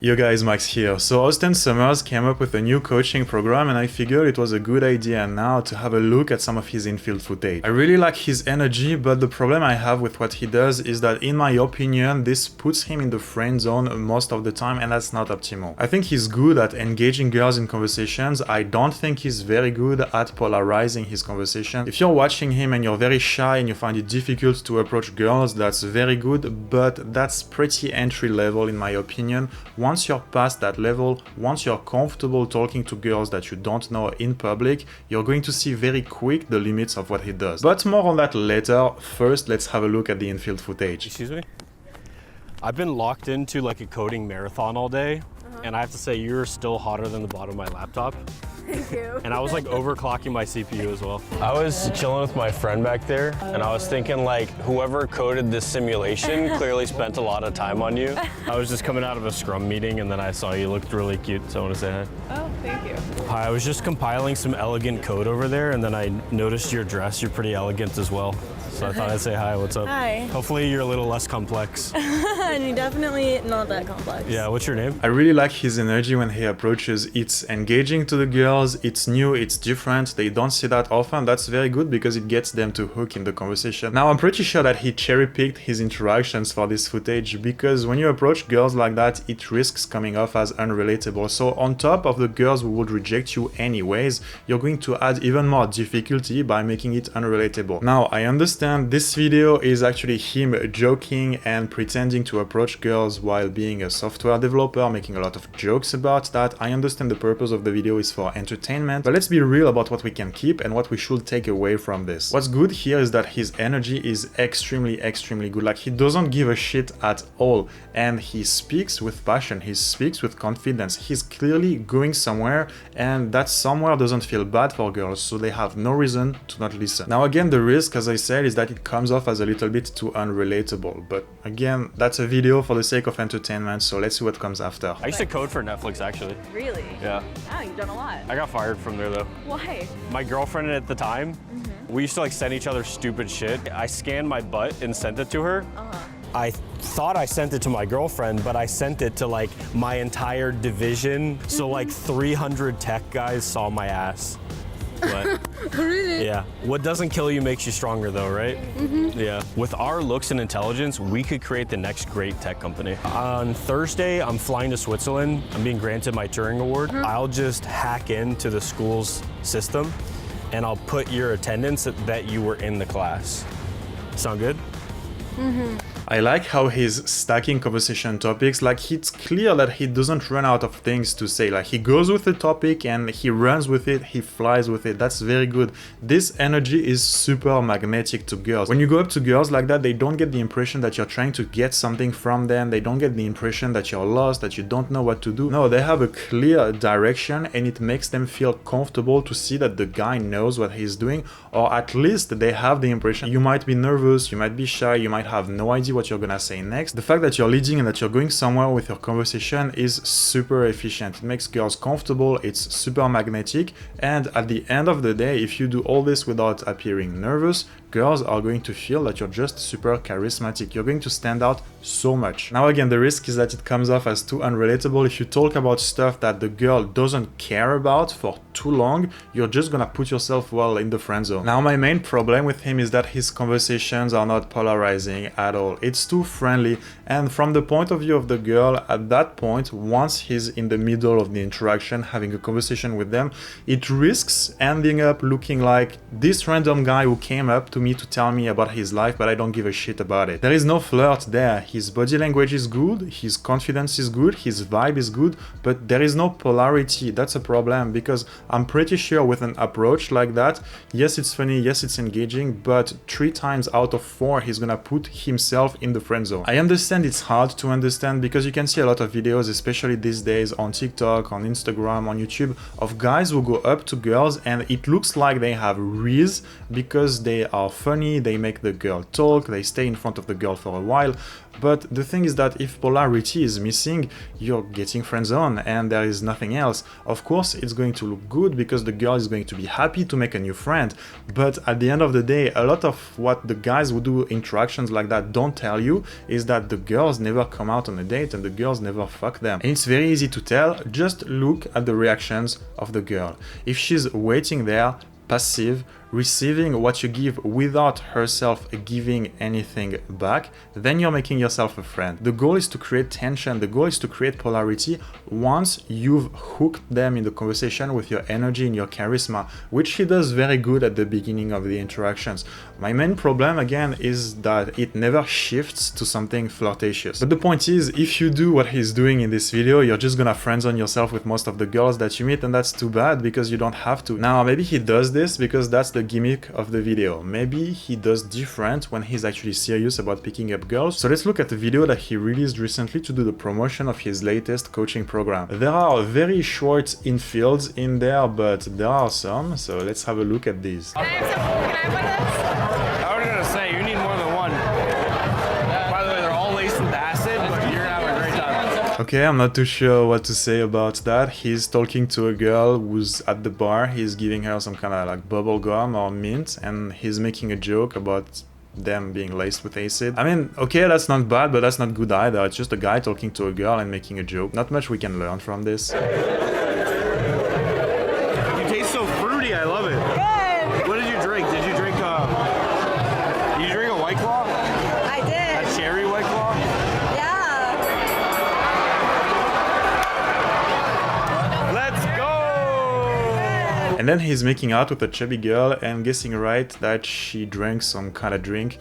Yo guys, Max here. So AUSTEN Summers came up with a new coaching program and I figured it was a good idea now to have a look at some of his infield footage. I really like his energy, but the problem I have with what he does is that in my opinion, this puts him in the friend zone most of the time and that's not optimal. I think he's good at engaging girls in conversations. I don't think he's very good at polarizing his conversation. If you're watching him and you're very shy and you find it difficult to approach girls, that's very good, but that's pretty entry level in my opinion. Once you're past that level, once you're comfortable talking to girls that you don't know in public, you're going to see very quick the limits of what he does. But more on that later. First, let's have a look at the infield footage. Excuse me? I've been locked into like a coding marathon all day, and I have to say you're still hotter than the bottom of my laptop. Thank you. And I was like overclocking my CPU as well. I was chilling with my friend back there, and I was thinking like whoever coded this simulation clearly spent a lot of time on you. I was just coming out of a scrum meeting and then I saw you looked really cute, so I want to say hi. Oh, thank you. Hi, I was just compiling some elegant code over there and then I noticed your dress. You're pretty elegant as well. So I thought I'd say hi, what's up? Hi. Hopefully you're a little less complex. And you're definitely not that complex. Yeah, what's your name? I really like his energy when he approaches. It's engaging to the girls, it's new, it's different, they don't see that often. That's very good because it gets them to hook in the conversation. Now I'm pretty sure that he cherry-picked his interactions for this footage because when you approach girls like that, it risks coming off as unrelatable. So on top of the girls who would reject you anyways, you're going to add even more difficulty by making it unrelatable. Now I understand this video is actually him joking and pretending to approach girls while being a software developer, making a lot of jokes about that. I understand the purpose of the video is for entertainment, but let's be real about what we can keep and what we should take away from this. What's good here is that his energy is extremely good. Like, he doesn't give a shit at all and he speaks with passion, he speaks with confidence. He's clearly going somewhere and that somewhere doesn't feel bad for girls, so they have no reason to not listen. Now again, the risk, as I said, is that it comes off as a little bit too unrelatable, but again, that's a video for the sake of entertainment, so let's see what comes after. I used to code for Netflix actually. Really? Yeah. Wow, you've done a lot. I got fired from there though. Why? My girlfriend at the time, we used to like send each other stupid shit. I scanned my butt and sent it to her. I thought I sent it to my girlfriend, but I sent it to like my entire division. So like 300 tech guys saw my ass. But, Really? yeah. What doesn't kill you makes you stronger though, right? Yeah. With our looks and intelligence, we could create the next great tech company. On Thursday, I'm flying to Switzerland. I'm being granted my Turing Award. I'll just hack into the school's system and I'll put your attendance that you were in the class. Sound good? I like how he's stacking conversation topics. Like, it's clear that he doesn't run out of things to say. Like, he goes with the topic and he runs with it, he flies with it. That's very good. This energy is super magnetic to girls. When you go up to girls like that, they don't get the impression that you're trying to get something from them. They don't get the impression that you're lost, that you don't know what to do. No, they have a clear direction and it makes them feel comfortable to see that the guy knows what he's doing, or at least they have the impression. You might be nervous, you might be shy, you might have no idea what you're gonna say next. The fact that you're leading and that you're going somewhere with your conversation is super efficient. It makes girls comfortable, it's super magnetic, and at the end of the day, if you do all this without appearing nervous, girls are going to feel that you're just super charismatic. You're going to stand out so much. Now again, the risk is that it comes off as too unrelatable. If you talk about stuff that the girl doesn't care about for too long, you're just gonna put yourself well in the friend zone. Now my main problem with him is that his conversations are not polarizing at all. It's too friendly, and from the point of view of the girl, at that point, once he's in the middle of the interaction, having a conversation with them, it risks ending up looking like this random guy who came up to me to tell me about his life, but I don't give a shit about it. There is no flirt there. His body language is good, his confidence is good, his vibe is good, but there is no polarity. That's a problem, because I'm pretty sure with an approach like that, yes, it's funny, yes, it's engaging, but 3 times out of 4, he's gonna put himself in the friend zone. I understand it's hard to understand because you can see a lot of videos, especially these days on TikTok, on Instagram, on YouTube, of guys who go up to girls and it looks like they have riz because they are girl funny, they make the girl talk, they stay in front of the girl for a while. But the thing is that if polarity is missing, you're getting friend-zoned and there is nothing else. Of course, it's going to look good because the girl is going to be happy to make a new friend. But at the end of the day, a lot of what the guys who do interactions like that don't tell you is that the girls never come out on a date and the girls never fuck them. And it's very easy to tell, just look at the reactions of the girl. If she's waiting there, passive, receiving what you give without herself giving anything back, then you're making yourself a friend. The goal is to create tension, the goal is to create polarity once you've hooked them in the conversation with your energy and your charisma, which he does very good at the beginning of the interactions. My main problem again is that it never shifts to something flirtatious. But the point is, if you do what he's doing in this video, you're just gonna friend-zone yourself with most of the girls that you meet, and that's too bad because you don't have to. Now, maybe he does this because that's the gimmick of the video. Maybe he does different when he's actually serious about picking up girls. So let's look at the video that he released recently to do the promotion of his latest coaching program. There are very short infields in there, but there are some, so let's have a look at these. Can I have one of those? I was gonna say, you need more than one. By the way, they're all laced with acid, but you're gonna have a great time. Okay, I'm not too sure what to say about that. He's talking to a girl who's at the bar, he's giving her some kind of like bubble gum or mint, and he's making a joke about them being laced with acid. I mean, okay, that's not bad, but that's not good either. It's just a guy talking to a girl and making a joke. Not much we can learn from this. You taste so fruity, I love it. Good. What did you drink? Did you drink a White Claw? I did. A cherry White Claw? Yeah. Let's go! And then he's making out with a chubby girl and guessing right that she drank some kind of drink.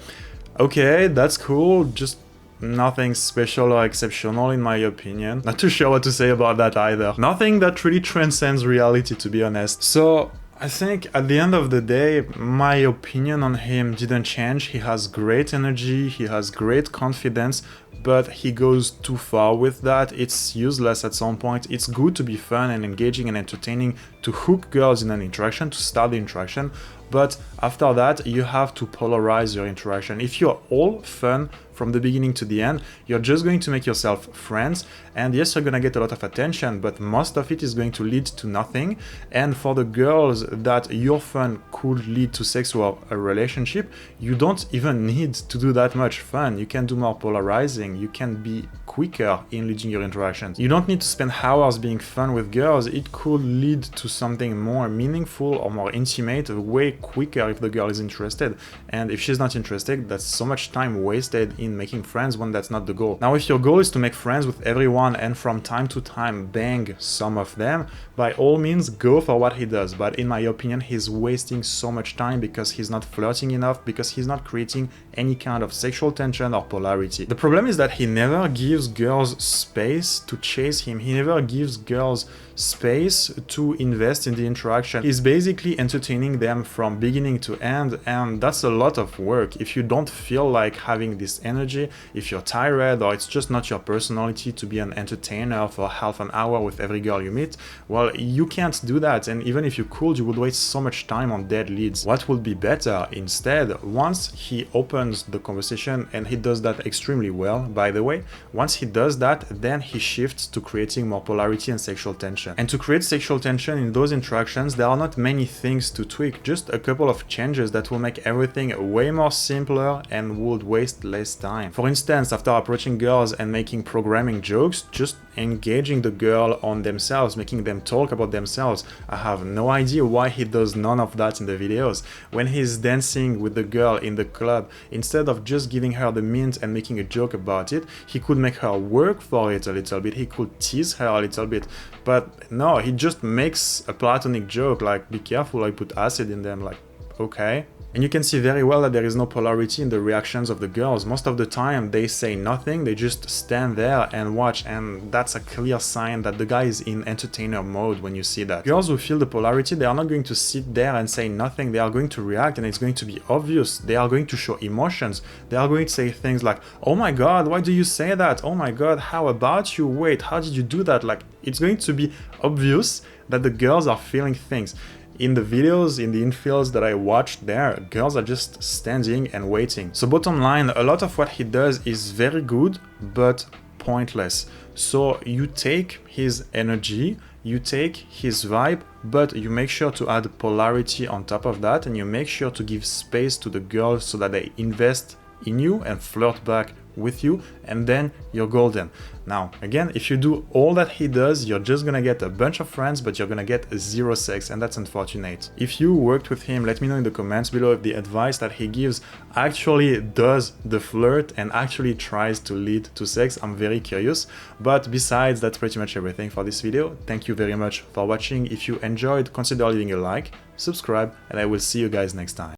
Okay, that's cool, just nothing special or exceptional in my opinion. Not too sure what to say about that either. Nothing that really transcends reality, to be honest. So I think at the end of the day, my opinion on him didn't change. He has great energy, he has great confidence, but he goes too far with that. It's useless at some point. It's good to be fun and engaging and entertaining, to hook girls in an interaction, to start the interaction, but after that you have to polarize your interaction. If you're all fun from the beginning to the end, you're just going to make yourself friends, and yes, you're gonna get a lot of attention, but most of it is going to lead to nothing. And for the girls that your fun could lead to sex or a relationship, you don't even need to do that much fun. You can do more polarizing, you can be quicker in leading your interactions. You don't need to spend hours being fun with girls. It could lead to something more meaningful or more intimate way quicker if the girl is interested. And if she's not interested, that's so much time wasted in making friends when that's not the goal. Now, if your goal is to make friends with everyone and from time to time bang some of them, by all means go for what he does. But in my opinion, he's wasting so much time because he's not flirting enough, because he's not creating any kind of sexual tension or polarity. The problem is that he never gives girls space to chase him. He never gives girls space to invest in the interaction. He's basically entertaining them from beginning to end, and that's a lot of work. If you don't feel like having this energy, if you're tired or it's just not your personality to be an entertainer for half an hour with every girl you meet, well, you can't do that. And even if you could, you would waste so much time on dead leads. What would be better instead, once he opens the conversation, and he does that extremely well, by the way, once he does that, then he shifts to creating more polarity and sexual tension. And to create sexual tension in those interactions, there are not many things to tweak, just a couple of changes that will make everything way more simpler and would waste less time. For instance, after approaching girls and making programming jokes, just engaging the girl on themselves, making them talk about themselves. I have no idea why he does none of that in the videos. When he's dancing with the girl in the club, instead of just giving her the mint and making a joke about it, he could make her work for it a little bit, he could tease her a little bit, but no, he just makes a platonic joke like, be careful, I put acid in them, like, okay. And you can see very well that there is no polarity in the reactions of the girls. Most of the time they say nothing, they just stand there and watch, and that's a clear sign that the guy is in entertainer mode when you see that. Girls who feel the polarity, they are not going to sit there and say nothing, they are going to react and it's going to be obvious. They are going to show emotions. They are going to say things like, oh my god, why do you say that? Oh my god, how about you? Wait, how did you do that? Like, it's going to be obvious that the girls are feeling things. in the videos, in the infields that I watched there, girls are just standing and waiting. So bottom line, a lot of what he does is very good, but pointless. So you take his energy, you take his vibe, but you make sure to add polarity on top of that, and you make sure to give space to the girls so that they invest in you and flirt back with you, and then you're golden. Now, again, if you do all that he does, you're just gonna get a bunch of friends, but you're gonna get zero sex, and that's unfortunate. If you worked with him, let me know in the comments below if the advice that he gives actually does the flirt and actually tries to lead to sex. I'm very curious. But besides, that's pretty much everything for this video. Thank you very much for watching. If you enjoyed, consider leaving a like, subscribe, and I will see you guys next time.